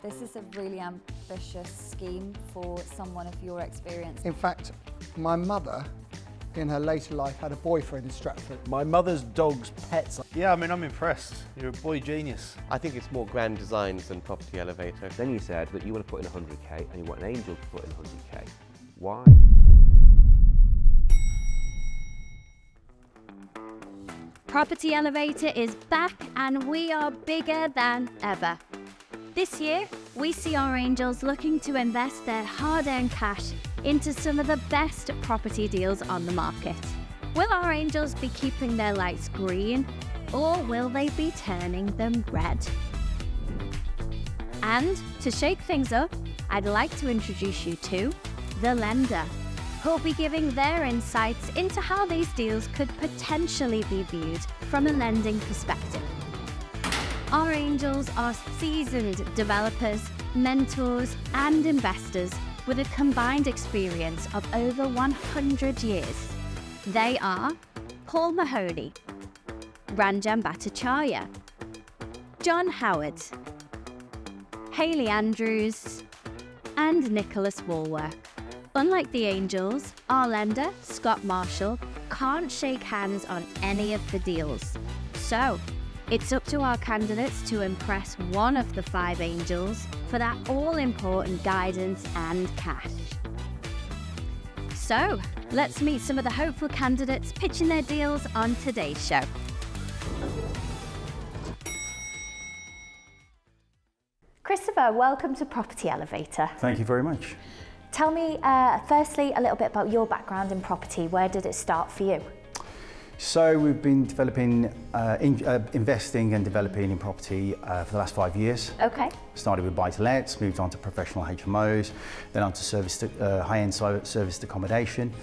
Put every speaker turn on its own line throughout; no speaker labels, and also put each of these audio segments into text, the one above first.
This is a really ambitious scheme for someone of your experience.
In fact, my mother, in her later life, had a boyfriend in Stratford.
My mother's dog's pets. Yeah, I mean, I'm impressed. You're a boy genius.
I think it's more grand designs than property elevator.
Then you said that you want to put in 100k and you want an angel to put in 100k. Why?
Property Elevator is back and we are bigger than ever. This year, we see our angels looking to invest their hard-earned cash into some of the best property deals on the market. Will our angels be keeping their lights green, or will they be turning them red? And to shake things up, I'd like to introduce you to the lender, who'll be giving their insights into how these deals could potentially be viewed from a lending perspective. Our angels are seasoned developers, mentors, and investors with a combined experience of over 100 years. They are Paul Mahoney, Ranjan Bhattacharya, John Howard, Hayley Andrews, and Nicholas Walworth. Unlike the angels, our lender, Scott Marshall, can't shake hands on any of the deals. So, it's up to our candidates to impress one of the 5 angels for that all-important guidance and cash. So, let's meet some of the hopeful candidates pitching their deals on today's show.
Christopher, welcome to Property Elevator.
Thank you very much.
Tell me, firstly, a little bit about your background in property. Where did it start for you?
So we've been developing, investing and developing in property for the last 5 years.
Okay.
Started with buy-to-lets, moved on to professional HMOs, then on to high-end serviced accommodation.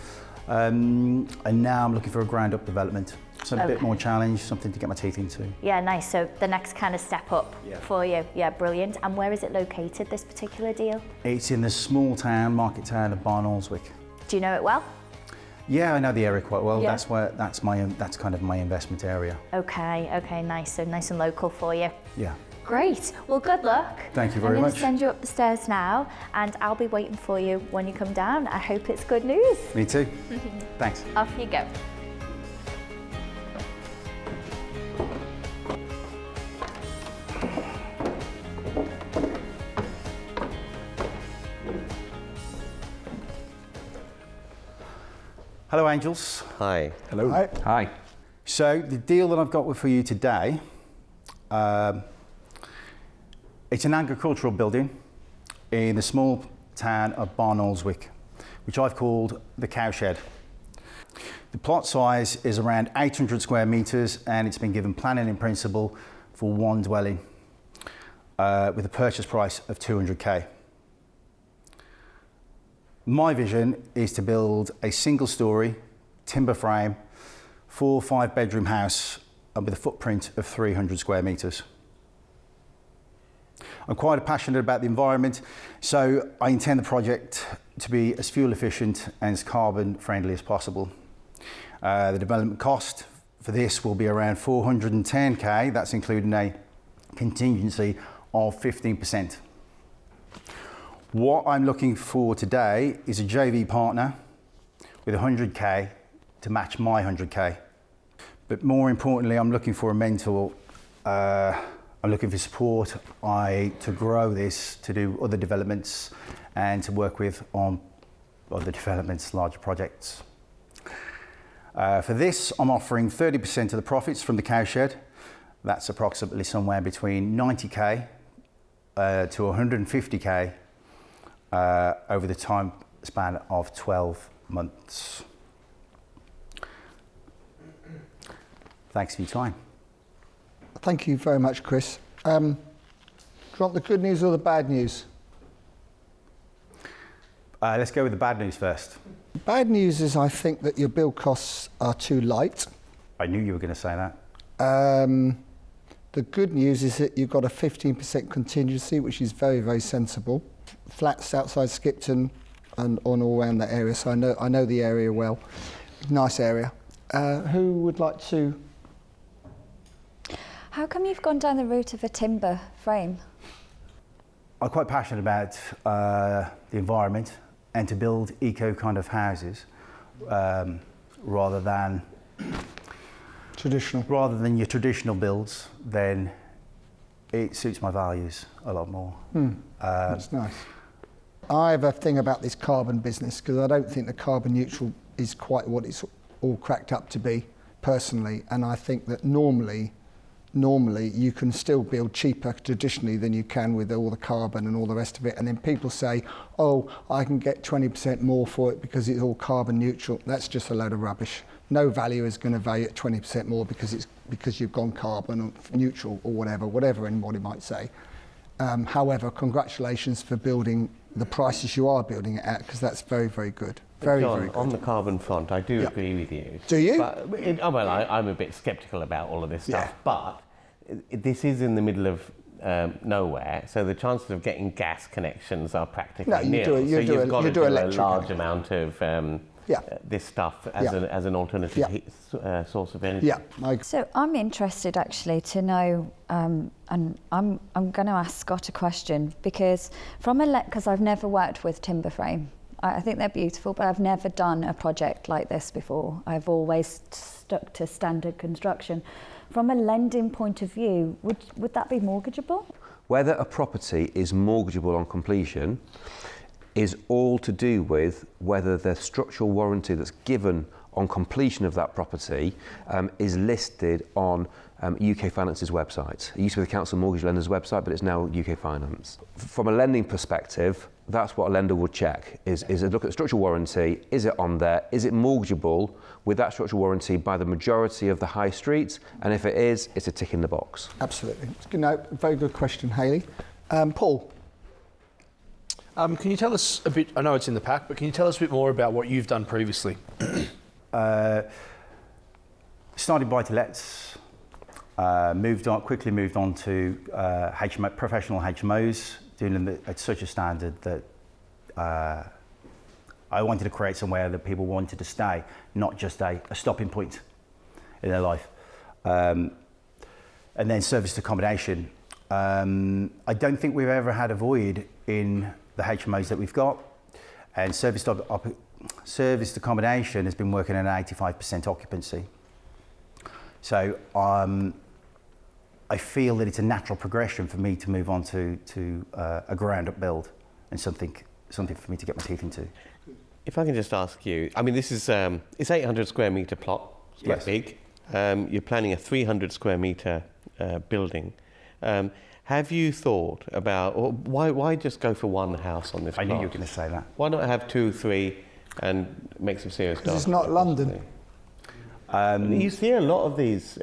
And now I'm looking for a ground-up development. So a bit more challenge, something to get my teeth into.
Yeah, nice. So the next kind of step up for you. Yeah, brilliant. And where is it located, this particular deal?
It's in the small town, market town of Barnoldswick.
Do you know it well?
Yeah, I know the area quite well.
Yeah.
That's kind of my investment area.
Okay, nice. So nice and local for you.
Yeah.
Great. Well, good luck.
Thank you very
I'm
much.
going to send you up the stairs now, and I'll be waiting for you when you come down. I hope it's good news.
Me too. Thanks.
Off you go.
Hello, Angels.
Hi.
Hello.
Hi.
Hi.
So the deal that I've got for you today, it's an agricultural building in the small town of Barnoldswick, which I've called the Cowshed. The plot size is around 800 square metres and it's been given planning in principle for one dwelling with a purchase price of 200k. My vision is to build a single-storey, timber frame, 4 or 5 bedroom house with a footprint of 300 square metres. I'm quite passionate about the environment, so I intend the project to be as fuel efficient and as carbon friendly as possible. The development cost for this will be around 410k, that's including a contingency of 15%. What I'm looking for today is a JV partner with 100k to match my 100k. But more importantly, I'm looking for a mentor. I'm looking for support to grow this, to do other developments and to work with on other developments, larger projects. For this, I'm offering 30% of the profits from the cowshed. That's approximately somewhere between 90k to 150k over the time span of 12 months. Thanks for your time.
Thank you very much, Chris. Do you want the good news or the bad news?
Let's go with the bad news first.
Bad news is I think that your build costs are too light.
I knew you were going to say that.
The good news is that you've got a 15% contingency, which is very, very sensible. Flats outside Skipton and on all around that area, so I know the area well. Nice area. Who would like to?
How come you've gone down the route of a timber frame?
I'm quite passionate about the environment and to build eco kind of houses rather than your traditional builds. Then it suits my values a lot more.
That's nice. I have a thing about this carbon business because I don't think the carbon neutral is quite what it's all cracked up to be, personally. And I think that normally you can still build cheaper traditionally than you can with all the carbon and all the rest of it. And then people say, oh, I can get 20% more for it because it's all carbon neutral. That's just a load of rubbish. No value is going to value it 20% more because you've gone carbon neutral or whatever anybody might say. However, congratulations for building the prices you are building it at, because that's very, very good. Very,
John,
very good.
on the carbon front, I do agree with you.
Do you?
But I'm a bit sceptical about all of this stuff, but this is in the middle of nowhere, so the chances of getting gas connections are practically nil. You've got to do a large amount of this stuff as an alternative source of energy.
So I'm interested actually to know, and I'm going to ask Scott a question, because because I've never worked with timber frame. I think they're beautiful, but I've never done a project like this before. I've always stuck to standard construction. From a lending point of view, would that be mortgageable?
Whether a property is mortgageable on completion is all to do with whether the structural warranty that's given on completion of that property is listed on UK Finance's website. It used to be the Council of Mortgage Lenders website, but it's now UK Finance. From a lending perspective, that's what a lender would check, is a look at the structural warranty. Is it on there? Is it mortgageable with that structural warranty by the majority of the high streets? And if it is, it's a tick in the box.
Absolutely. Very good question, Hayley. Paul?
Can you tell us a bit, I know it's in the pack, but can you tell us a bit more about what you've done previously?
Started buy-to-lets, quickly moved on to professional HMOs, doing them at such a standard that I wanted to create somewhere that people wanted to stay, not just a stopping point in their life. And then serviced accommodation. I don't think we've ever had a void in the HMOs that we've got, and serviced accommodation has been working at an 85% occupancy. So I feel that it's a natural progression for me to move on to a ground-up build and something for me to get my teeth into.
If I can just ask you, I mean, this is it's 800 square metre plot. It's quite big. You're planning a 300 square metre building. Have you thought about, or why just go for one house on this plot?
I knew you were going to say that.
Why not have 2, 3 and make some serious
Because it's not London.
You see a lot of these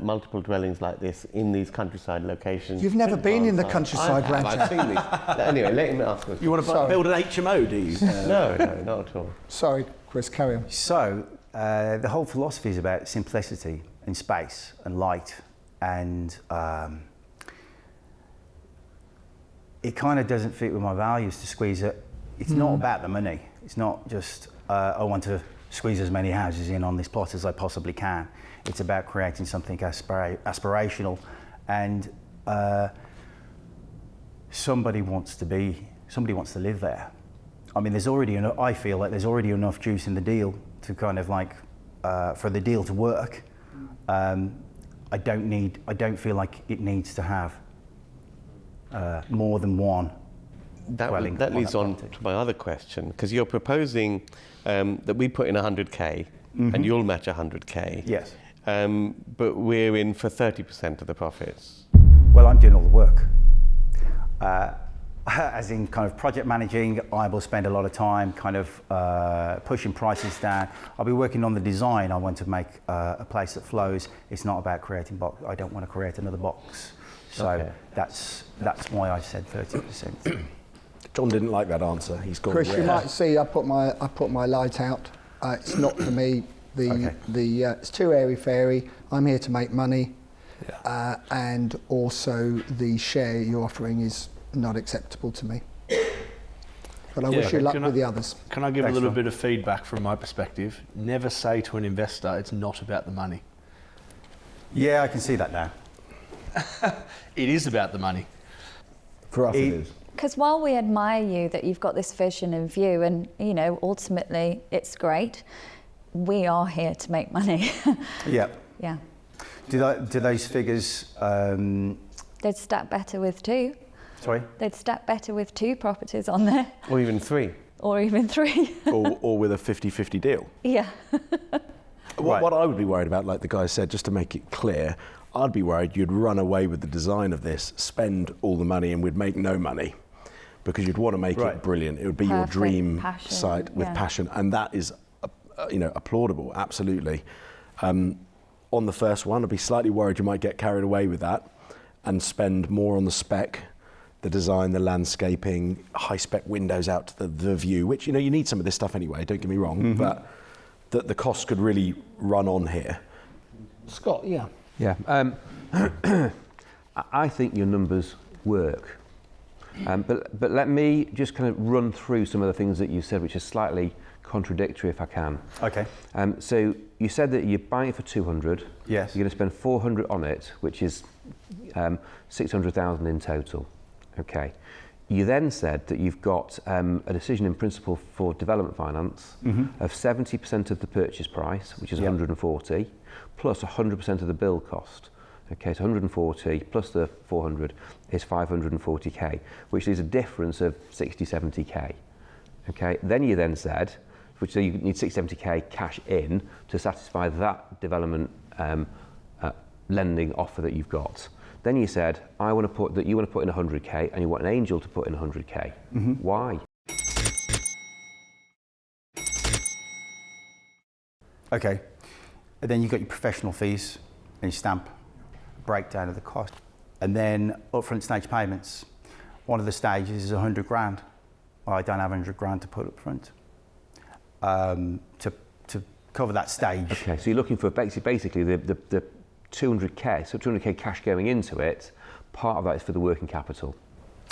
multiple dwellings like this in these countryside locations.
You've never been in the countryside, Ranjan.
I've seen these. Anyway, let him ask us.
You want to build an HMO, do you?
No, not at all.
Sorry, Chris, carry on.
So the whole philosophy is about simplicity and space and light, and it kind of doesn't fit with my values to squeeze it. It's not about the money. It's not just I want to squeeze as many houses in on this plot as I possibly can. It's about creating something aspirational, and somebody wants to live there. I mean, I feel like there's already enough juice in the deal to kind of like for the deal to work. I don't feel like it needs to have more than one dwelling.
That leads on to my other question, because you're proposing that we put in 100k and you'll match 100k.
Yes.
But we're in for 30% of the profits.
Well, I'm doing all the work. As in kind of project managing, I will spend a lot of time kind of pushing prices down. I'll be working on the design. I want to make a place that flows. It's not about creating box. I don't want to create another box. So that's why I said 30%.
John didn't like that answer. He's gone.
Chris, you might see I put my light out. It's not for me. It's too airy fairy. I'm here to make money, and also the share you're offering is not acceptable to me. But I wish you luck with the others.
Can I give a little bit of feedback from my perspective? Never say to an investor it's not about the money.
Yeah, I can see that now.
It is about the money.
For us, it is.
Because while we admire you that you've got this vision and view, and you know, ultimately it's great, we are here to make money.
Yeah.
Yeah.
Do those figures?
They'd stack better with 2.
Sorry.
They'd stack better with 2 properties on there.
Or even 3.
Or even 3.
or with a 50-50 deal.
Yeah.
What I would be worried about, like the guy said, just to make it clear, I'd be worried you'd run away with the design of this, spend all the money, and we'd make no money, because you'd want to make it brilliant. It would be your dream site with passion, and that is, applaudable, absolutely. On the first one, I'd be slightly worried you might get carried away with that and spend more on the spec, the design, the landscaping, high-spec windows out to the view, which, you need some of this stuff anyway, don't get me wrong, but the costs could really run on here. Scott, yeah.
Yeah. I think your numbers work. But let me just kind of run through some of the things that you said, which are slightly contradictory, if I can.
Okay.
So you said that you're buying it for 200.
Yes.
You're going to spend 400 on it, which is 600,000 in total. Okay. You then said that you've got a decision in principle for development finance of 70% of the purchase price, which is 140, plus 100% of the build cost. Okay, so 140 plus the 400 is 540k, which is a difference of 60, 70k. Okay, then you then said, so you need 60, 70k cash in to satisfy that development lending offer that you've got. Then you said, you want to put in 100k and you want an angel to put in 100k. Why?
Okay. And then you've got your professional fees and your stamp, breakdown of the cost. And then upfront stage payments. One of the stages is 100 grand. Well, I don't have 100 grand to put up front to cover that stage.
Okay, so you're looking for basically the 200k, so 200k cash going into it. Part of that is for the working capital.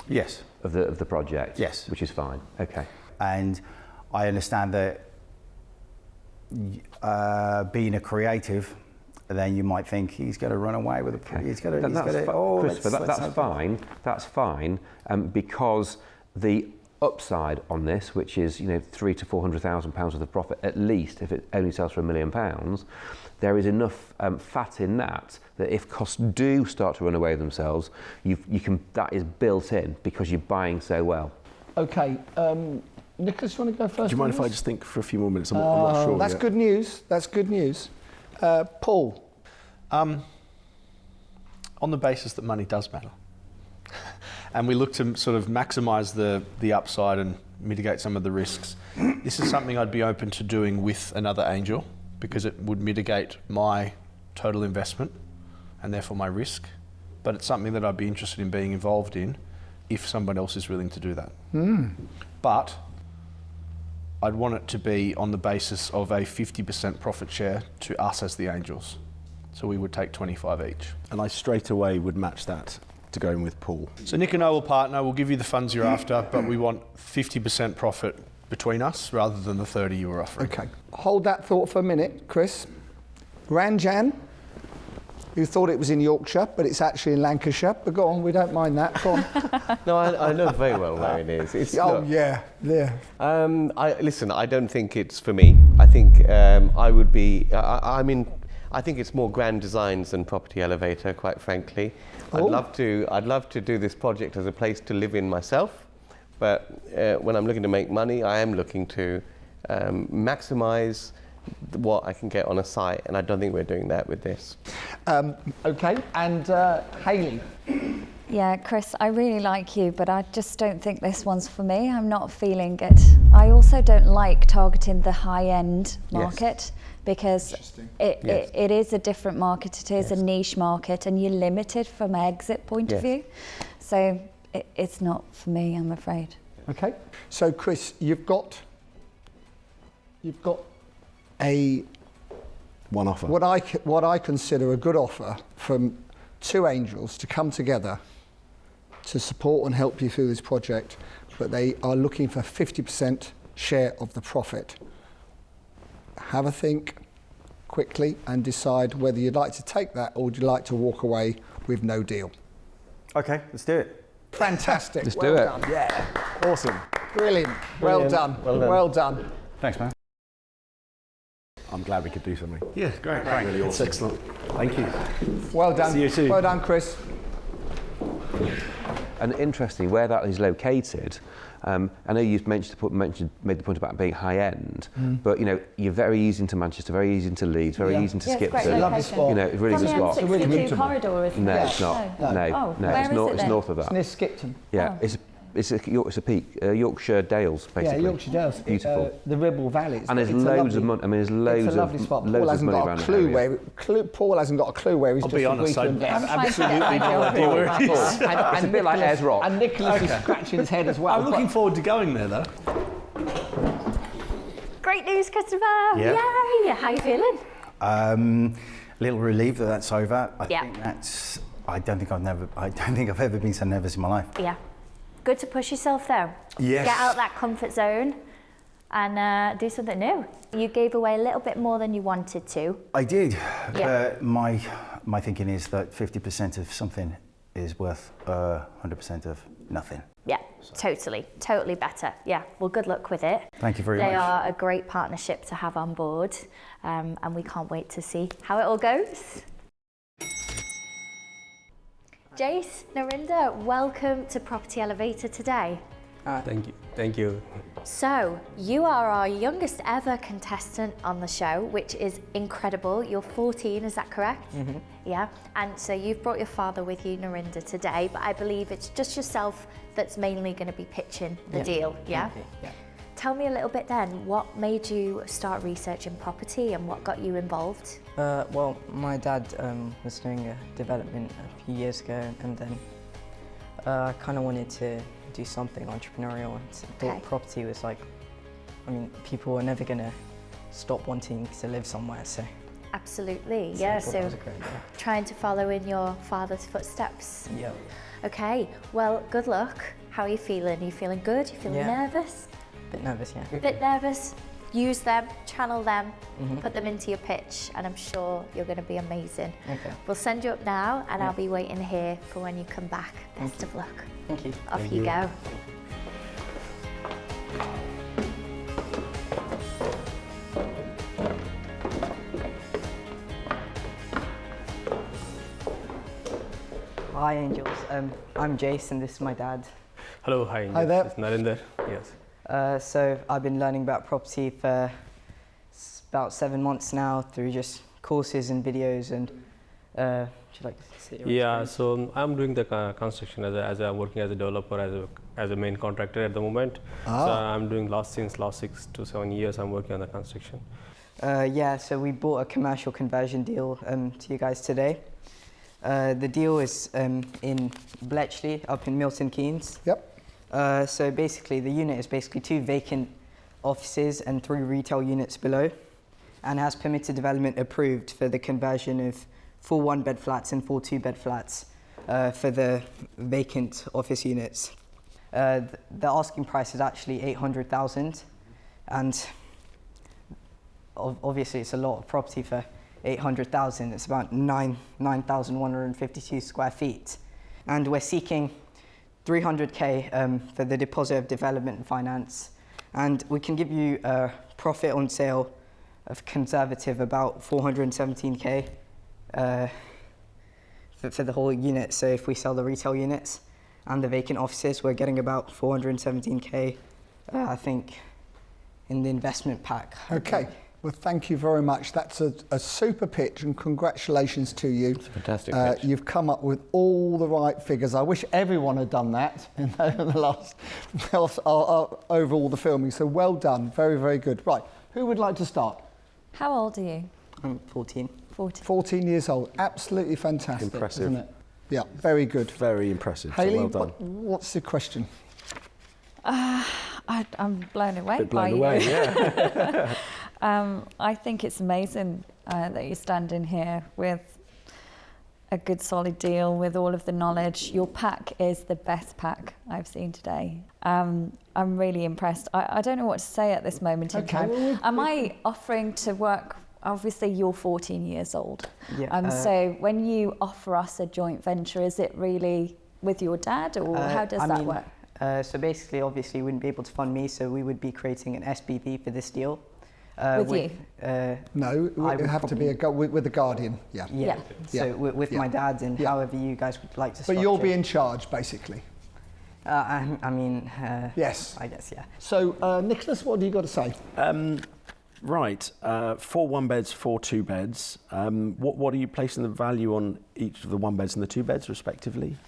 Yes.
Of the project.
Yes.
Which is fine. Okay.
And I understand that being a creative, then you might think he's going to run away with it.
Christopher, that's fine, because the upside on this, which is £300,000 to £400,000 worth of profit at least, if it only sells for £1 million, there is enough fat in that if costs do start to run away themselves, that is built in because you're buying so well.
Okay. Nicholas, you want to go first?
Do you mind if I just think for a few more minutes? I'm not sure
That's
yet.
good news. That's good news. Paul?
On the basis that money does matter. And we look to sort of maximise the upside and mitigate some of the risks. This is something I'd be open to doing with another angel because it would mitigate my total investment and therefore my risk. But it's something that I'd be interested in being involved in if someone else is willing to do that. But I'd want it to be on the basis of a 50% profit share to us as the angels. So we would take 25 each.
And I straight away would match that to go in with Paul.
So Nick and I will partner, we'll give you the funds you're after, but we want 50% profit between us rather than the 30 you were offering.
Okay. Hold that thought for a minute, Chris. Ranjan, who thought it was in Yorkshire, but it's actually in Lancashire. But go on, we don't mind that. Go on.
No, I know very well where it is.
Yeah.
Listen, I don't think it's for me. I think I would be. I think it's more grand designs than property elevator, quite frankly. I'd love to do this project as a place to live in myself, but when I'm looking to make money, I am looking to maximise what I can get on a site, and I don't think we're doing that with this.
Okay, and Hayley?
Yeah, Chris, I really like you, but I just don't think this one's for me. I'm not feeling it. I also don't like targeting the high-end market because it is a different market. It is a niche market, and you're limited from an exit point of view. So it's not for me, I'm afraid.
Okay. So, Chris, you've got a
one offer.
What I consider a good offer from two angels to come together to support and help you through this project, but they are looking for 50% share of the profit. Have a think quickly and decide whether you'd like to take that or would you like to walk away with no deal.
Okay, let's do it.
Fantastic.
Let's
well
do it.
Done.
Yeah. Awesome.
Brilliant. Well done. Well done.
Thanks, man.
I'm glad we could do something.
Yeah, great.
Really awesome.
Excellent.
Thank you.
Well done.
See you soon.
Well done, Chris.
And interestingly, where that is located, I know you've made the point about being high end, but you know you're very easy into Manchester, very easy into Leeds, very easy into Skipton.
It's a lovely
spot.
You know, it's really
From
good
the
spot.
M62 corridor, isn't
No,
it?
it's not.
No.
No,
Oh,
no,
where
it's
is
not.
it
It's
then?
north of that.
It's near Skipton.
Yeah, it's a peak, Yorkshire Dales, basically.
Yeah, Yorkshire Dales.
Beautiful.
The Ribble Valley.
And there's loads of money. I mean, there's loads
it's a lovely
of
spot. Paul
loads of
hasn't
money
got
around
a
that
clue
area.
where. Paul hasn't got a clue where he's
I'll
just
be honest, I
agreed to invest.
absolutely no idea where it is.
It's a bit like Ayers Rock.
And Nicholas is scratching his head as well.
I'm looking forward to going there, though.
Great news, Christopher.
Yeah.
Yay. How you feeling?
A little relieved that that's over. I
Yeah.
think that's. I don't think I've ever been so nervous in my life.
Yeah. Good to push yourself though.
Yes.
Get out that comfort zone and do something new. You gave away a little bit more than you wanted to.
I did.
Yeah.
My thinking is that 50% of something is worth 100% of nothing.
Yeah, totally better. Yeah, well, good luck with it.
Thank you very
They
much.
are a great partnership to have on board, and we can't wait to see how it all goes. Jace, Narinda, welcome to Property Elevator today.
Thank you.
So, you are our youngest ever contestant on the show, which is incredible. You're 14, is that correct? Mm-hmm. Yeah, and so you've brought your father with you, Narinda, today, but I believe it's just yourself that's mainly going to be pitching the deal, yeah?
Yeah.
Tell me a little bit then, what made you start researching property and what got you involved?
Well, my dad was doing a development a few years ago, and then I kind of wanted to do something entrepreneurial, and thought property was like, I mean, people are never going to stop wanting to live somewhere, so.
Absolutely,
So
yeah,
I thought
so
that was a great idea.
trying to follow in your father's footsteps.
Yeah.
Okay, well, good luck. How are you feeling? Are you feeling good? Are you feeling nervous?
Bit nervous, yeah.
A bit nervous? Use them, channel them, put them into your pitch, and I'm sure you're going to be amazing.
Okay.
We'll send you up now, and I'll be waiting here for when you come back. Best of luck.
Thank you.
Off you go.
Hi, Angels. I'm Jace, and this is my dad.
Hello, hi.
Hi there.
It's Narinda. Yes.
So I've been learning about property for about 7 months now through just courses and videos. And would you like to see your experience?
So I'm doing the construction as I'm working as a developer, as a main contractor at the moment. So I'm doing since last 6 to 7 years. I'm working on the construction.
So we bought a commercial conversion deal to you guys today. The deal is in Bletchley, up in Milton Keynes.
Yep.
So basically, the unit is basically 2 vacant offices and 3 retail units below, and has permitted development approved for the conversion of 4 1-bed flats and 4 2-bed flats for the vacant office units. The asking price is actually 800,000, and obviously it's a lot of property for 800,000. It's about 9,152 square feet, and we're seeking 300k for the deposit of development and finance, and we can give you a profit on sale of conservative about 417k for the whole unit. So if we sell the retail units and the vacant offices, we're getting about 417k, I think, in the investment pack.
Okay. Well, thank you very much. That's a super pitch, and congratulations to you.
It's a fantastic pitch.
You've come up with all the right figures. I wish everyone had done that in the last over all the filming. So well done. Very, very good. Right. Who would like to start?
How old are you?
I'm 14.
14 years old. Absolutely fantastic.
Impressive.
Isn't it? Yeah, very good.
Very impressive.
Hayley,
so well done.
what's the question?
I'm blown away
Bit
by
blown away,
you.
yeah.
I think it's amazing that you're standing here with a good solid deal with all of the knowledge. Your pack is the best pack I've seen today. I'm really impressed. I don't know what to say at this moment in time.
Well,
Am I offering to work? Obviously, you're 14 years old.
Yeah,
So when you offer us a joint venture, is it really with your dad, or how does that work?
So basically, obviously, you wouldn't be able to fund me, so we would be creating an SPV for this deal.
With you?
No, it would have to be with the guardian. Yeah.
So with my dad, and however you guys would like to.
But you'll be in charge, basically.
Yes. I guess, yeah.
So, Nicholas, what have you got to say?
Right, 4 1-beds, 4 2-beds. What are you placing the value on each of the 1-beds and the 2-beds, respectively?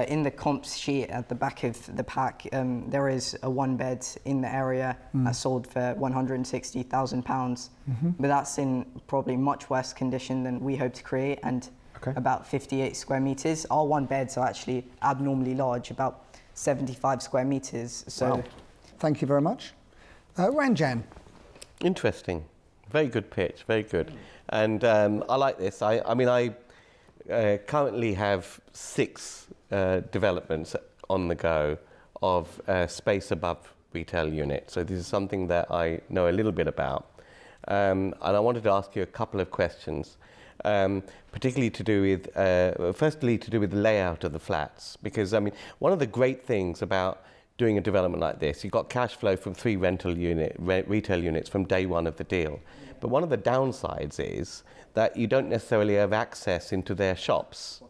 In the comps sheet at the back of the pack, there is a 1-bed in the area that sold for £160,000, but that's in probably much worse condition than we hope to create, and about 58 square meters. Our 1-beds are actually abnormally large, about 75 square meters. So,
wow. Thank you very much. Ranjan.
Interesting. Very good pitch, very good. And I like this. I currently have 6 developments on the go of space above retail units. So this is something that I know a little bit about. And I wanted to ask you a couple of questions, particularly to do with, firstly, to do with the layout of the flats. Because, one of the great things about doing a development like this, you've got cash flow from 3 retail units from day one of the deal. But one of the downsides is that you don't necessarily have access into their shops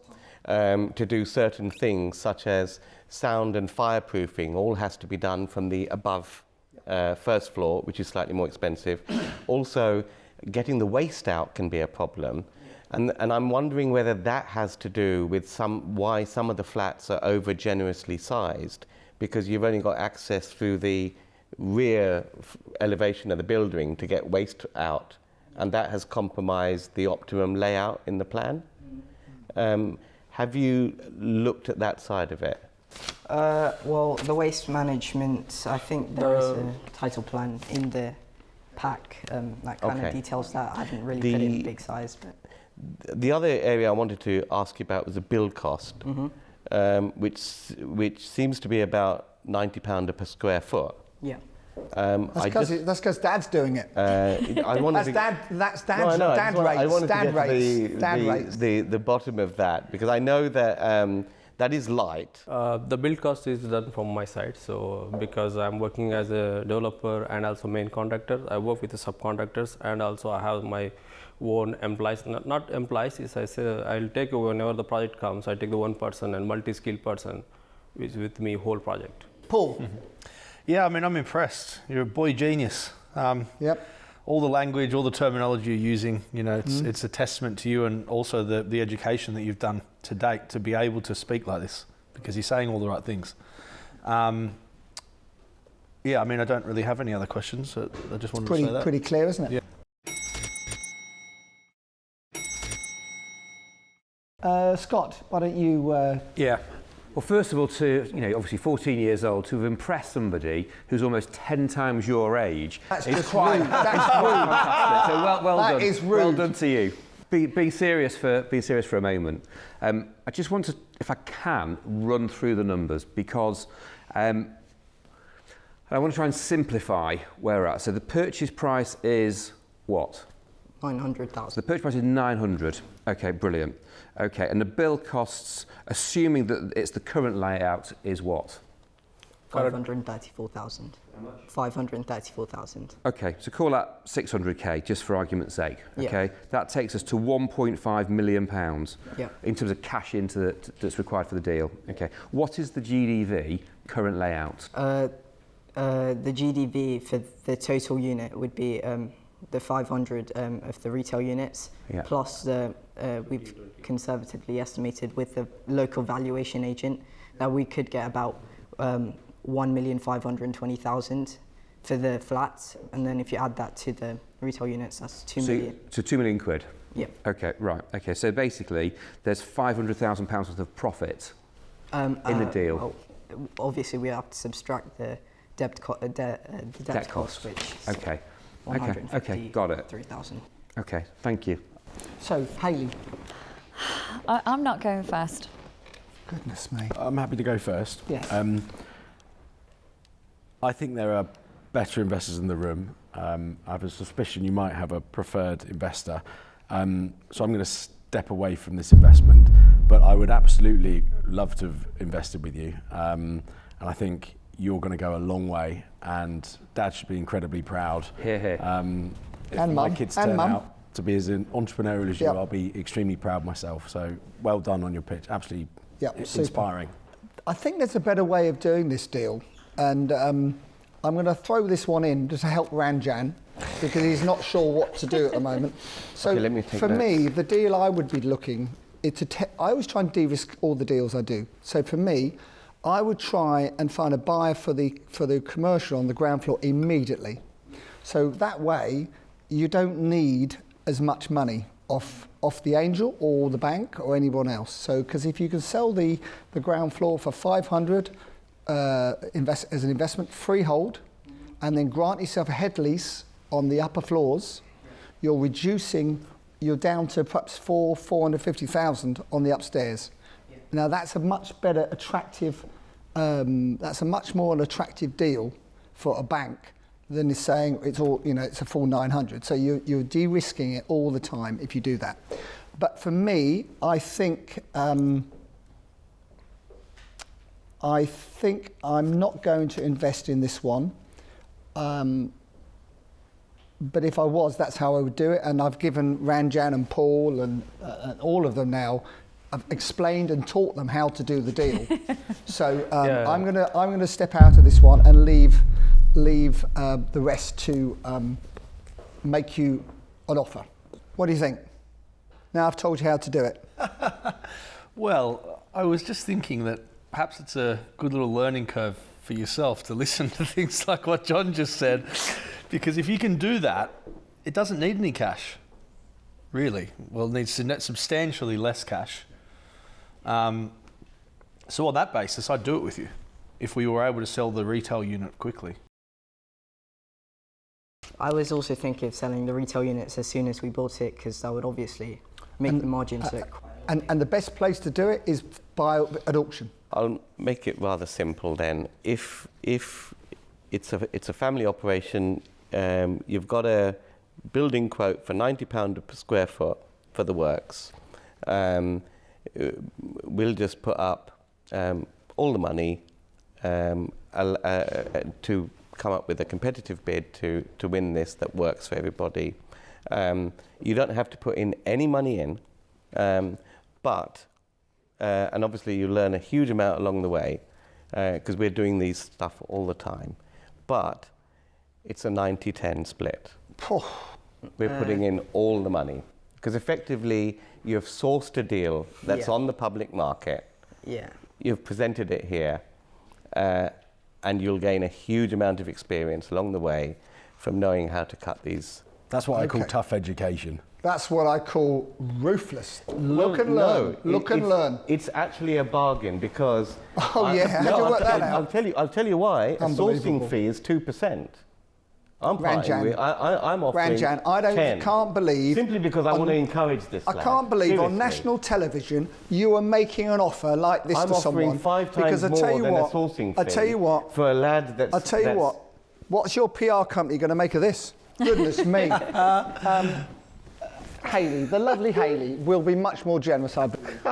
to do certain things such as sound and fireproofing. All has to be done from the above first floor, which is slightly more expensive. Also, getting the waste out can be a problem. And I'm wondering whether that has to do with why some of the flats are over generously sized, because you've only got access through the rear elevation of the building to get waste out, and that has compromised the optimum layout in the plan. Have you looked at that side of it?
Well, the waste management, I think there is a title plan in the pack that kind of details that. I haven't really put it in big size. But
the other area I wanted to ask you about was the build cost. Which seems to be about £90 per square foot.
Yeah.
That's because Dad's doing it.
I wanted
that's Dad's rates.
The bottom of that, because I know that that is light.
The build cost is done from my side. So because I'm working as a developer and also main contractor, I work with the subcontractors, and also I have my own employees, not employees, is I say I'll take whenever the project comes, I take the one person and multi-skilled person which is with me whole project.
Paul.
Yeah, I'm impressed. You're a boy genius.
Yep.
All the language, all the terminology you're using, it's a testament to you, and also the education that you've done to date to be able to speak like this, because you're saying all the right things. I don't really have any other questions. I just wanted to say that.
Pretty clear, isn't it?
Yeah.
Scott, why don't you...
Yeah. Well, first of all, obviously 14 years old, to have impressed somebody who's almost 10 times your age.
That's just rude. That's rude.
Fantastic. So well
that
done.
Is rude.
Well done to you. Be serious for a moment. I just want to, if I can, run through the numbers, because I want to try and simplify where we're at. So the purchase price is what?
900,000.
The purchase price is 900. Okay, brilliant. Okay, and the build costs, assuming that it's the current layout, is what?
534,000. 534,000.
Okay, so call that 600k, just for argument's sake. Okay, that takes us to 1.5 million pounds in terms of cash that's required for the deal. Okay, what is the GDV current layout?
The GDV for the total unit would be the 500 of the retail units, plus we've conservatively estimated with the local valuation agent that we could get about 1,520,000 for the flats, and then if you add that to the retail units, that's 2 million.
So 2 million quid?
Yeah.
Okay, right. Okay, so basically there's £500,000 worth of profit in the deal.
Well, obviously we have to subtract the debt cost, which is
okay, got it.
3,000.
Okay, thank you.
So, Hayley.
I'm not going first.
Goodness me.
I'm happy to go first.
Yes.
I think there are better investors in the room. I have a suspicion you might have a preferred investor. So I'm going to step away from this investment. but I would absolutely love to have invested with you. And I think you're going to go a long way, and Dad should be incredibly proud. If my kids turn out to be as entrepreneurial as you, I'll be extremely proud myself. So well done on your pitch. Absolutely inspiring.
I think there's a better way of doing this deal, and I'm going to throw this one in just to help Ranjan, because he's not sure what to do at the moment. So
okay, let me take
for
notes.
me, the deal I would be looking is I always try and de-risk all the deals I do. So for me, I would try and find a buyer for the commercial on the ground floor immediately. So that way, you don't need as much money off the angel or the bank or anyone else. So, because if you can sell the ground floor for 500 as an investment, freehold, and then grant yourself a head lease on the upper floors, you're down to perhaps 450,000 on the upstairs. Yeah. Now that's a much better attractive, that's a much more an attractive deal for a bank than is saying it's all, it's a full 900. So you're de-risking it all the time if you do that. But for me, I think I'm not going to invest in this one. But if I was, that's how I would do it. And I've given Ranjan and Paul and all of them now, I've explained and taught them how to do the deal. So I'm gonna step out of this one and leave the rest to make you an offer. What do you think? Now I've told you how to do it.
Well, I was just thinking that perhaps it's a good little learning curve for yourself to listen to things like what John just said, because if you can do that, it doesn't need any cash, really. Well, it needs substantially less cash. So on that basis, I'd do it with you if we were able to sell the retail unit quickly.
I was also thinking of selling the retail units as soon as we bought it, because that would obviously make the margins look.
And the best place to do it is by at auction.
I'll make it rather simple then. If it's a family operation, you've got a building quote for £90 per square foot for the works. We'll just put up all the money to come up with a competitive bid to win this that works for everybody. You don't have to put in any money in, but and obviously you learn a huge amount along the way, because we're doing these stuff all the time. But it's a 90-10 split. We're putting in all the money, because effectively you've sourced a deal that's on the public market.
Yeah.
You've presented it here, and you'll gain a huge amount of experience along the way from knowing how to cut these.
That's what I call tough education.
That's what I call ruthless. Look and learn. Look and learn.
It's actually a bargain, because
how do you work that out?
I'll tell you why. A sourcing fee is 2%. I'm offering
Ranjan, I can't believe.
Simply because I want to encourage this.
I can't believe
seriously.
On national television you are making an offer like this to someone.
I'm offering 5 times more than a sourcing fee.
I tell you what.
For a lad that's.
I tell you what. What's your PR company going to make of this? Goodness me. Hayley, the lovely Hayley, will be much more generous, I believe.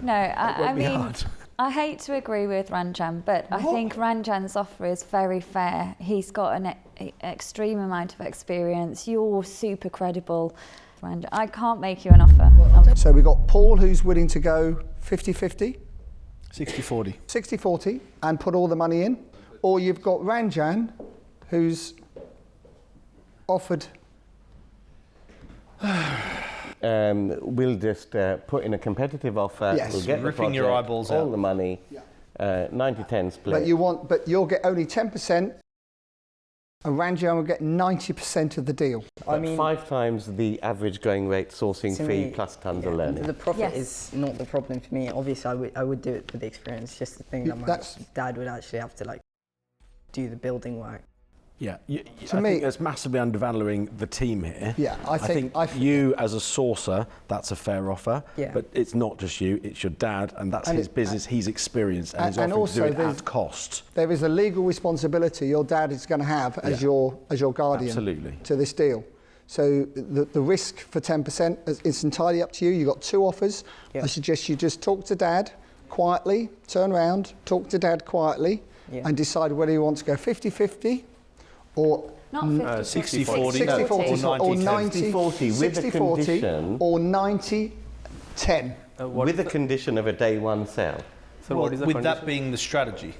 No, I mean, I hate to agree with Ranjan, but I think Ranjan's offer is very fair. He's got an extreme amount of experience. You're super credible, Ranjan. I can't make you an offer.
So we've got Paul, who's willing to go 50-50?
60-40.
60-40, and put all the money in. Or you've got Ranjan, who's offered...
We'll just put in a competitive offer.
Yes.
We'll get
ripping
the project,
your eyeballs
all
out.
the money. 90-10 split.
But you'll get only 10%, and Ranjan will get 90% of the deal.
I mean, 5 times the average going rate sourcing fee plus tons of learning.
The profit is not the problem for me. Obviously, I would do it for the experience. Just the thing that my dad would actually have to do the building work.
Yeah, I think that's massively undervaluing the team here.
Yeah, I think
you as a sourcer, that's a fair offer.
Yeah.
But it's not just you; it's your dad, and that's his business. He's experienced, and he's offering to do it at cost.
There is a legal responsibility your dad is going to have as your guardian
Absolutely.
to this deal. So the risk for 10%, it's entirely up to you. You've got 2 offers.
Yep.
I suggest you just talk to Dad quietly, turn around, talk to Dad quietly, and decide whether you want to go 50-50 or
not 50-50.
60-40
or 90-40
with the condition
or 90-10.
with the condition of a day one sale.
So what is the
with
condition?
that being the strategy.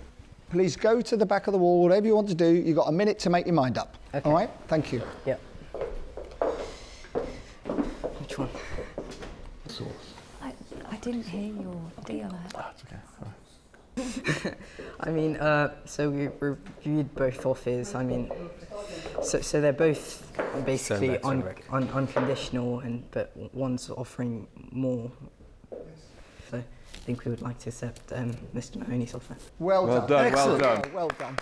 Please go to the back of the wall, whatever you want to do. You've got a minute to make your mind up.
Okay.
All right? Thank you.
Yeah. Which one?
I didn't hear your deal.
That's okay.
I mean, so we reviewed both offers. I mean, so they're both basically unconditional, but one's offering more. So I think we would like to accept Mr. Mahoney's offer.
Well done.
Excellent.
Well done. Well done.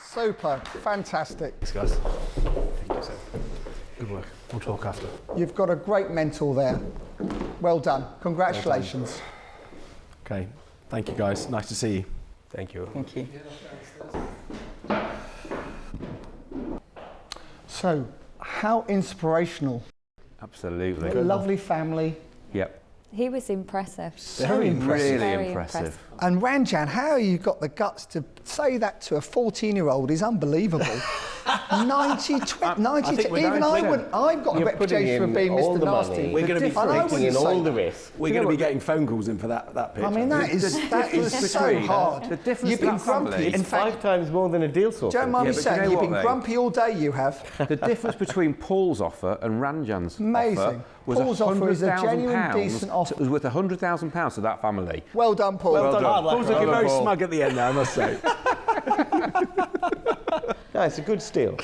Super. Fantastic.
Thanks, guys. Thank you, sir. Good work. We'll talk after.
You've got a great mentor there. Well done. Congratulations.
Okay. Thank you, guys. Nice to see you.
Thank you.
Thank you.
So, how inspirational.
Absolutely.
A lovely family.
Yep.
He was impressive.
Very impressive.
Very
impressive.
And Ranjan, how you got the guts to say that to a 14-year-old is unbelievable. 90, 20, 90
think
to,
we're
even I
90%.
wouldn't. I've got a
You're
reputation for
putting
being
in all
Mr.
the
Nasty.
money.
We're going to be
And I
Taking
wouldn't
in all
say
the
that.
risk.
We're going to be getting phone calls in for that pitch.
I mean, that is so hard.
The difference
You've been
with that family-
grumpy. In
It's 5
fact,
times more than a deal source.
don't mind me
but you
saying,
know
you've
what,
been
mate?
grumpy all day, you have.
The difference between Paul's offer and Ranjan's
Amazing.
offer was
Paul's offer is a
£100,000
genuine, decent offer.
It was worth £100,000 to that family.
Well done, Paul.
Well done. Paul's looking very
Paul.
smug at the end now, I must say.
No, it's a good steal.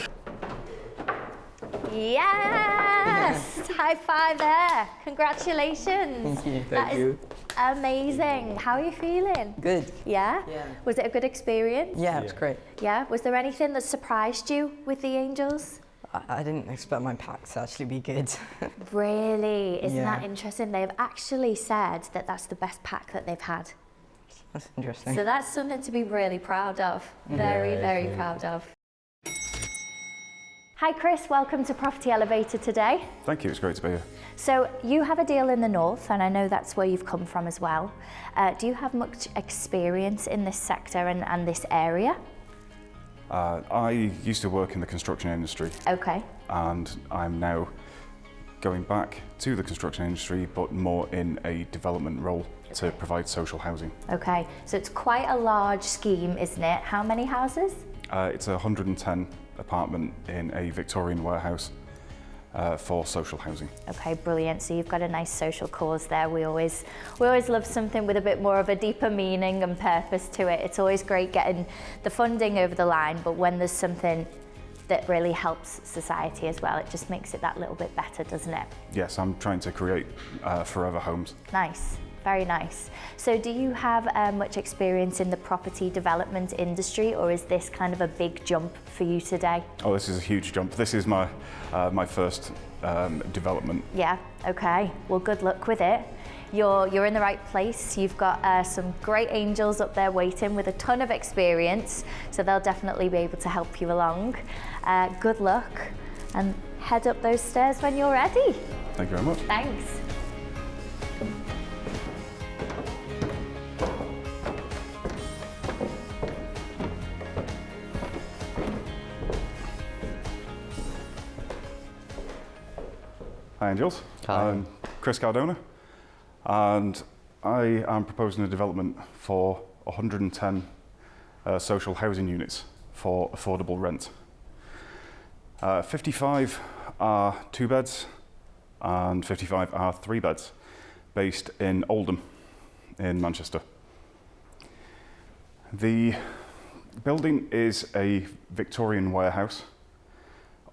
Yes! High five there. Congratulations.
Thank you.
That is amazing. How are you feeling?
Good.
Yeah?
Yeah.
Was it a good experience?
Yeah, it was great.
Yeah? Was there anything that surprised you with the Angels?
I didn't expect my pack to actually be good.
Really? Isn't that
Yeah.
interesting? They've actually said that that's the best pack that they've had.
That's interesting.
So that's something to be really proud of. Very, very proud of. Hi Chris, welcome to Property Elevator today.
Thank you, it's great to be here.
So you have a deal in the north, and I know that's where you've come from as well. Do you have much experience in this sector and this area?
I used to work in the construction industry,
Okay.
and I'm now going back to the construction industry, but more in a development role to provide social housing.
Okay, so it's quite a large scheme, isn't it? How many houses?
It's a 110 apartment in a Victorian warehouse for social housing.
Okay, brilliant. So you've got a nice social cause there. We always love something with a bit more of a deeper meaning and purpose to it. It's always great getting the funding over the line, but when there's something that really helps society as well, it just makes it that little bit better, doesn't it?
Yes, I'm trying to create forever homes.
Nice. Very nice. So do you have much experience in the property development industry, or is this kind of a big jump for you today?
Oh, this is a huge jump. This is my my first development.
Yeah, okay. Well, good luck with it. You're in the right place. You've got some great angels up there waiting with a ton of experience, so they'll definitely be able to help you along. Good luck, and head up those stairs when you're ready.
Thank you very much.
Thanks.
Hi Angels,
Hi.
I'm Chris Cardona, and I am proposing a development for 110 social housing units for affordable rent. 55 are 2 beds and 55 are 3 beds, based in Oldham in Manchester. The building is a Victorian warehouse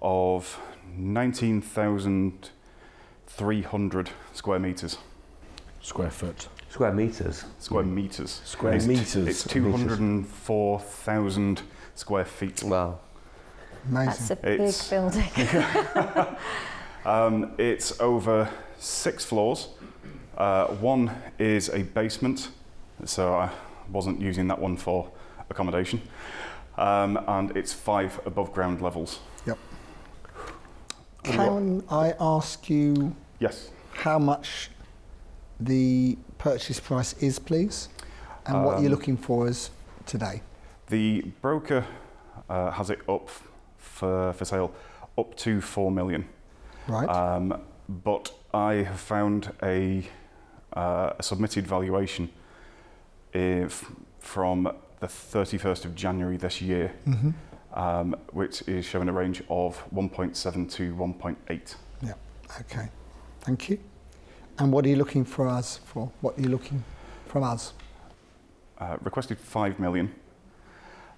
of 19,300 square metres.
Square foot.
Square metres.
Square metres.
Square
It's
metres.
It's 204,000 square feet.
Wow.
That's a big
It's-
building.
It's over 6 floors. One is a basement, so I wasn't using that one for accommodation. And it's 5 above ground levels.
Yep. Can I ask you
Yes.
how much the purchase price is, please, and what you're looking for is today?
The broker has it up for sale up to 4 million.
Right.
But I have found a submitted valuation from the 31st of January this year, which is showing a range of 1.7 to 1.8.
Yeah. Okay. Thank you. And what are you looking for us for? What are you looking from us?
Requested 5 million.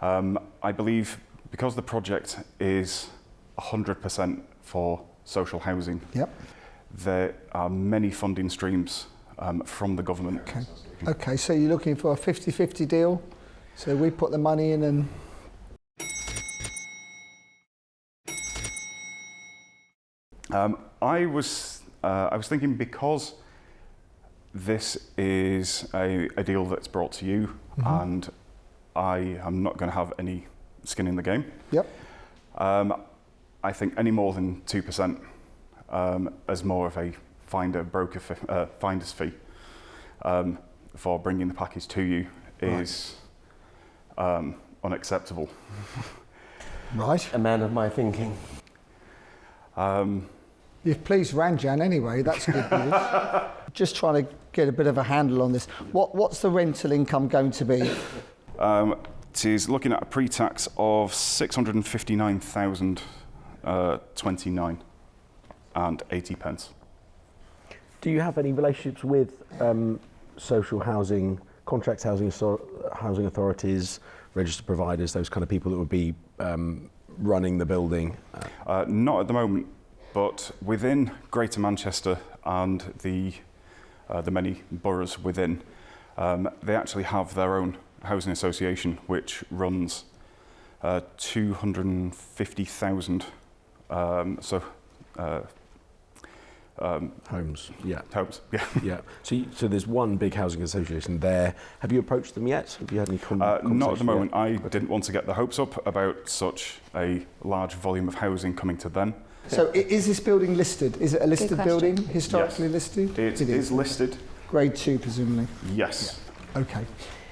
I believe because the project is 100% for social housing,
yep,
there are many funding streams from the government.
Okay. Okay, so you're looking for a 50-50 deal? So we put the money in and...
I was thinking, because this is a deal that's brought to you, and I am not going to have any skin in the game.
Yep.
I think any more than 2% as more of a finder's fee for bringing the package to you is unacceptable.
Right.
A man of my thinking.
You've pleased Ranjan anyway, that's good news. Just trying to get a bit of a handle on this. What's the rental income going to be?
It is looking at a pre-tax of 659,029 and 80 pence.
Do you have any relationships with social housing, contract housing authorities, registered providers, those kind of people that would be running the building?
Not at the moment, but within Greater Manchester and the many boroughs within, they actually have their own housing association which runs 250,000
homes. Yeah.
Homes. Yeah.
Yeah. So there's one big housing association there. Have you approached them yet? Have you had any conversations?
Not at the moment. I didn't want to get the hopes up about such a large volume of housing coming to them.
So is this building listed? Is it a listed building, historically listed?
It is listed.
Grade 2, presumably?
Yes.
Yeah. Okay.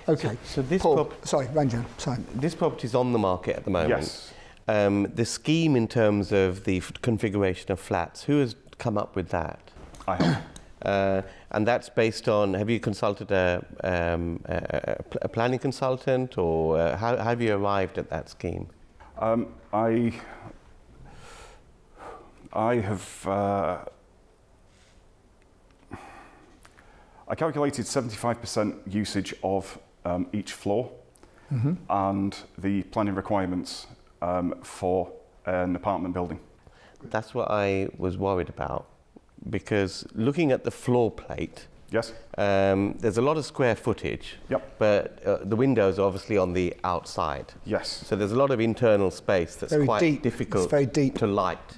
Okay.
So this
sorry, Ranjan. Sorry.
This property is on the market at the moment.
Yes.
The scheme in terms of the configuration of flats, who has come up with that?
I have.
And that's based on, have you consulted a planning consultant, or how have you arrived at that scheme?
I calculated 75% usage of each floor and the planning requirements for an apartment building.
That's what I was worried about, because looking at the floor plate,
yes,
there's a lot of square footage.
Yep.
But the windows are obviously on the outside.
Yes.
So there's a lot of internal space that's
very
quite
deep.
difficult
It's very deep.
to light.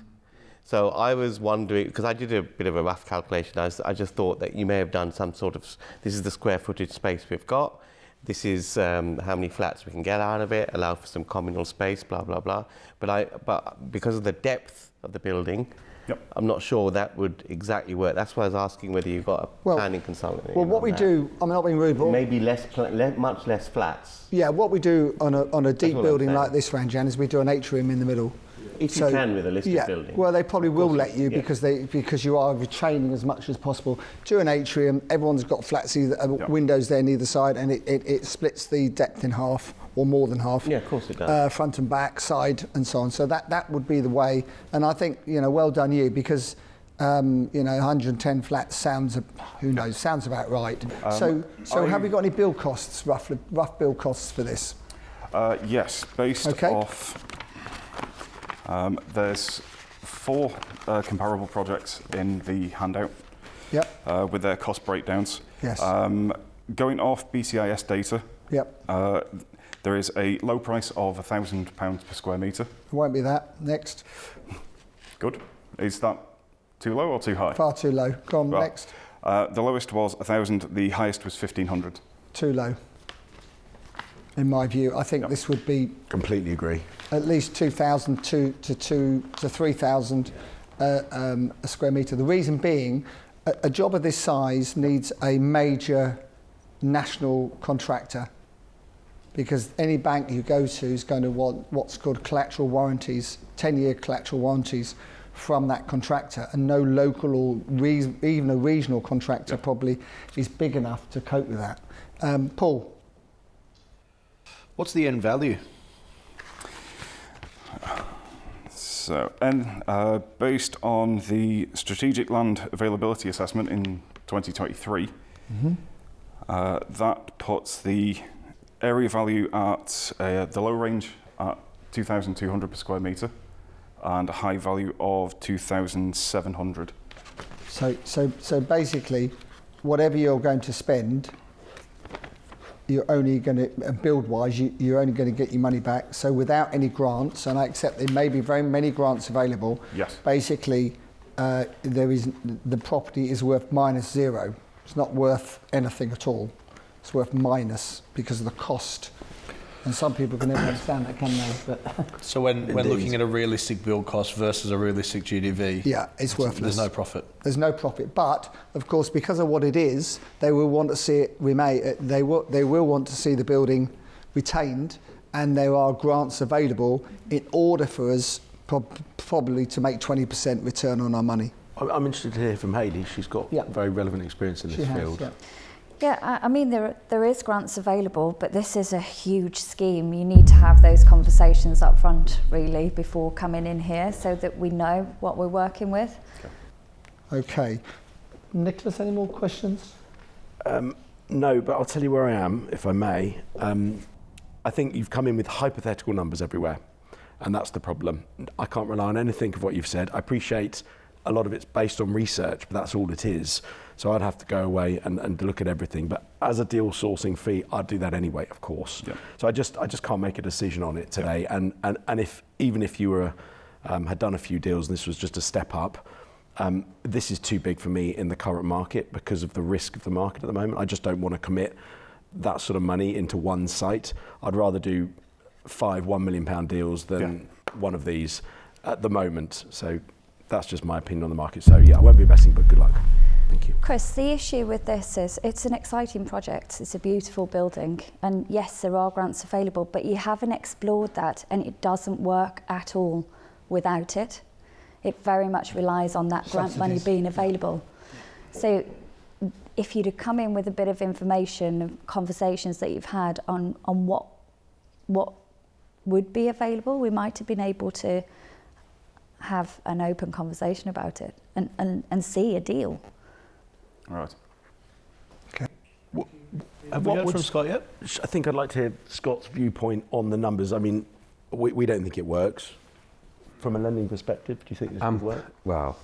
So I was wondering, because I did a bit of a rough calculation, I just thought that you may have done some sort of, this is the square footage space we've got, this is how many flats we can get out of it, allow for some communal space, blah, blah, blah. But because of the depth of the building,
yep,
I'm not sure that would exactly work. That's why I was asking whether you've got a planning consultant.
Well, what we do, I'm not being rude, but
maybe much less flats.
Yeah, what we do on a deep building like this, Ranjan, is we do an atrium in the middle.
If you can with a listed building.
Well, they probably will let you because you are retaining as much as possible. Do an atrium, everyone's got flats, windows there on either side, and it splits the depth in half, or more than half.
Yeah, of course it does.
Front and back, side, and so on. So that would be the way. And I think, well done you, because 110 flats sounds, who knows, sounds about right. So have we got any build costs, rough build costs for this?
Yes, based off... there's 4 comparable projects in the handout.
Yep.
With their cost breakdowns.
Yes.
Going off BCIS data.
Yep.
There is a low price of £1,000 per square metre.
It won't be that. Next.
Good. Is that too low or too high?
Far too low. Go on, next.
The lowest was 1,000. The highest was 1,500.
Too low. In my view, I think this would be...
Completely agree.
At least 2,000 to 3,000, a square metre. The reason being, a job of this size needs a major national contractor, because any bank you go to is going to want what's called collateral warranties, 10-year collateral warranties from that contractor, and no local or even a regional contractor probably is big enough to cope with that. Paul?
What's the end value?
So, based on the Strategic Land Availability Assessment in 2023, that puts the area value at the low range at 2,200 per square metre and a high value of 2,700.
So basically, whatever you're going to spend, you're only going to, build-wise, you're only going to get your money back. So without any grants, and I accept there may be very many grants available,
yes.
Basically, the property is worth -0. It's not worth anything at all. It's worth minus because of the cost. And some people can never understand that, can they? But
so when looking at a realistic build cost versus a realistic GDV,
yeah, it's worthless.
There's no profit.
There's no profit. But of course, because of what it is, they will want to see it they will want to see the building retained, and there are grants available in order for us probably to make 20% return on our money.
I'm interested to hear from Hayley. She's got very relevant experience in this field.
Yeah.
Yeah, I mean, there is grants available, but this is a huge scheme. You need to have those conversations up front, really, before coming in here, so that we know what we're working with.
Okay. Nicholas, any more questions?
No, but I'll tell you where I am, if I may. I think you've come in with hypothetical numbers everywhere, and that's the problem. I can't rely on anything of what you've said. I appreciate a lot of it's based on research, but that's all it is. So I'd have to go away and look at everything. But as a deal sourcing fee, I'd do that anyway, of course. Yeah. So I just can't make a decision on it today. Yeah. And even if you were had done a few deals and this was just a step up, this is too big for me in the current market because of the risk of the market at the moment. I just don't want to commit that sort of money into one site. I'd rather do 5 £1 million deals than one of these at the moment. So that's just my opinion on the market. So yeah, I won't be investing, but good luck. Thank you.
Chris, the issue with this is it's an exciting project. It's a beautiful building. And yes, there are grants available, but you haven't explored that, and it doesn't work at all without it. It very much relies on that grant money being available. So if you'd have come in with a bit of information, conversations that you've had on what would be available, we might have been able to have an open conversation about it and see a deal.
All right.
Okay. Have we heard from Scott yet? I think I'd like to hear Scott's viewpoint on the numbers. I mean, we don't think it works. From a lending perspective, do you think this would work?
Well,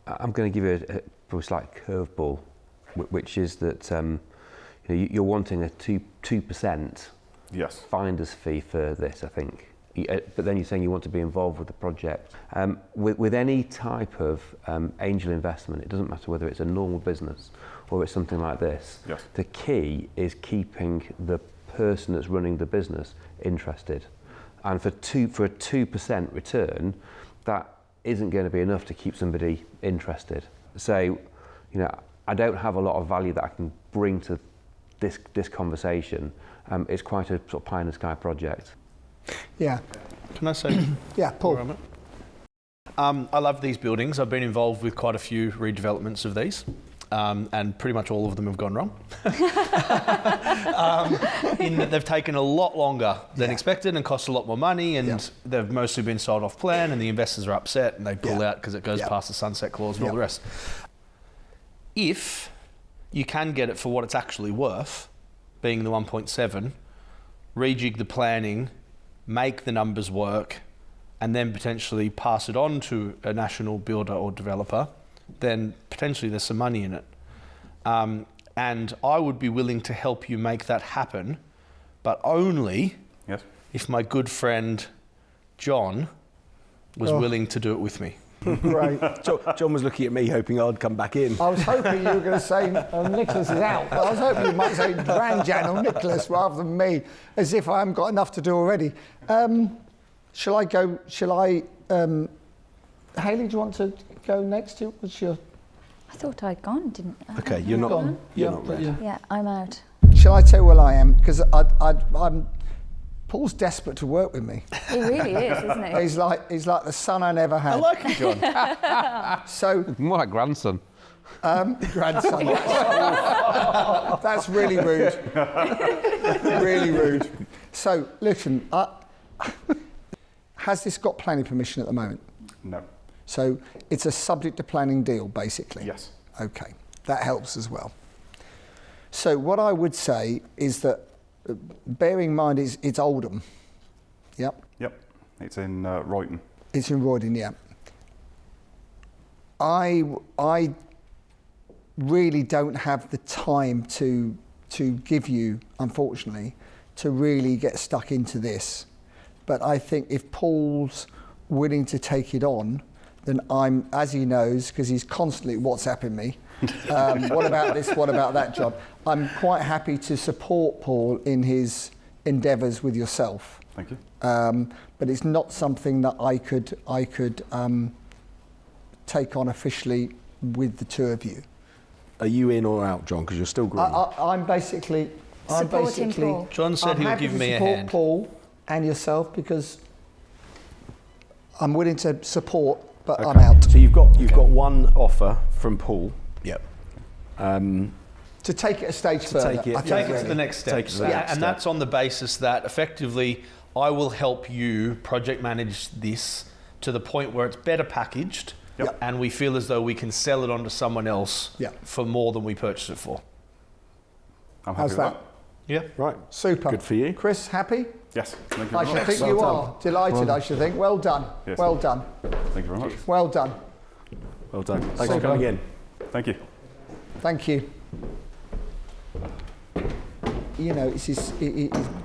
I'm going to give you a slight curveball, which is that you're wanting a 2% finder's fee for this, I think. But then you're saying you want to be involved with the project. With any type of angel investment, it doesn't matter whether it's a normal business or it's something like this. Yes. The key is keeping the person that's running the business interested. And for a 2% return, that isn't going to be enough to keep somebody interested. So, I don't have a lot of value that I can bring to this conversation. It's quite a sort of pie in the sky project.
Yeah.
Can I say?
Yeah, Paul.
I love these buildings. I've been involved with quite a few redevelopments of these. And pretty much all of them have gone wrong. In that they've taken a lot longer than expected and cost a lot more money, and they've mostly been sold off plan, and the investors are upset and they pull out because it goes past the sunset clause and all the rest. If you can get it for what it's actually worth, being the 1.7, rejig the planning, make the numbers work, and then potentially pass it on to a national builder or developer, then potentially there's some money in it. And I would be willing to help you make that happen, but only if my good friend John was willing to do it with me.
Right.
John was looking at me hoping I'd come back in.
I was hoping you were going to say Nicholas is out, but I was hoping you might say Ranjan or Nicholas rather than me, as if I haven't got enough to do already. Shall I Hayley, do you want to go next? What's your...
I thought I'd gone, didn't I?
Okay, you're not
gone.
You're not red.
Yeah, I'm out.
Shall I tell you what I am? Because I'm... Paul's desperate to work with me.
He really is, isn't he?
He's like the son I never had.
I like him, John.
So...
More like grandson.
Grandson. That's really rude. Really rude. So, listen, has this got planning permission at the moment?
No.
So it's a subject to planning deal, basically?
Yes.
Okay, that helps as well. So what I would say is that, bearing in mind it's Oldham. Yep.
Yep. It's in Royton.
It's in Royton, yeah. I really don't have the time to give you, unfortunately, to really get stuck into this. But I think if Paul's willing to take it on, then I'm, as he knows, because he's constantly WhatsApping me, what about this, what about that job? I'm quite happy to support Paul in his endeavours with yourself.
Thank you.
But it's not something that I could take on officially with the two of you.
Are you in or out, John? Because you're still green.
I'm basically...
Supporting Paul.
John said he'll give me a hand.
Paul and yourself, because I'm willing to support, but I'm out.
So you've got one offer from Paul.
Yep.
To take it a stage further.
Take it to the next step. And that's on the basis that effectively I will help you project manage this to the point where it's better packaged.
Yep.
And we feel as though we can sell it on to someone else for more than we purchased it for.
I'm happy
How's
with
that?
Yeah.
Right.
Super.
Good for you.
Chris, happy?
Yes. Thank you
I
very
should
much.
think you are. Delighted, I should think. Well done.
Yes.
Well done.
Thank you very much.
Well done.
Well done. Thanks for coming in.
Thank you.
Thank you. You know, he's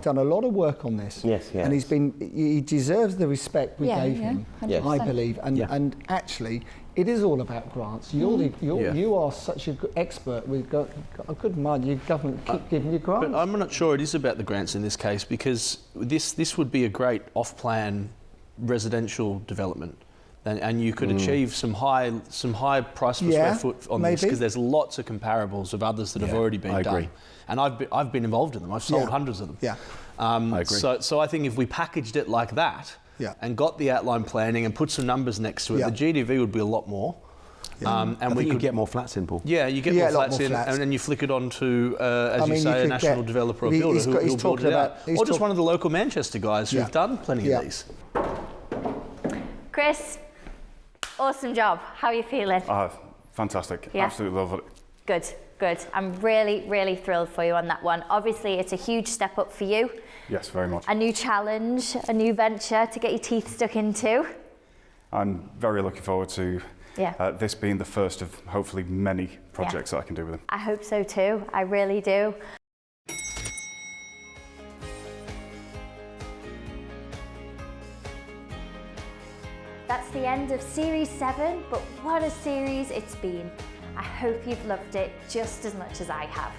done a lot of work on this.
Yes, yes.
And he deserves the respect we gave him,
100%.
I believe. And actually, it is all about grants. You are such an expert. We've got a good mind. Your government keep giving you grants.
But I'm not sure it is about the grants in this case, because this would be a great off-plan residential development. And you could achieve some high price per square foot on this, because there's lots of comparables of others that have already been done. And I've been involved in them. I've sold hundreds of them.
Yeah.
I agree. So I think if we packaged it like that and got the outline planning and put some numbers next to it, the GDV would be a lot more.
And we could get more flats in, Paul.
Yeah, you get more flats in, and then you flick it on to, as you say, a national developer or builder who'll build it out. Or just one of the local Manchester guys who've done plenty of these.
Chris, awesome job. How are you feeling?
Fantastic.
Yeah?
Absolutely love it.
Good, good. I'm really, really thrilled for you on that one. Obviously, it's a huge step up for you.
Yes, very much.
A new challenge, a new venture to get your teeth stuck into.
I'm very looking forward to this being the first of hopefully many projects that I can do with him.
I hope so too. I really do. That's the end of Series 7, but what a series it's been. I hope you've loved it just as much as I have.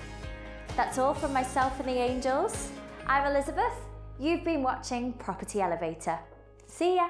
That's all from myself and the Angels. I'm Elizabeth. You've been watching Property Elevator. See ya.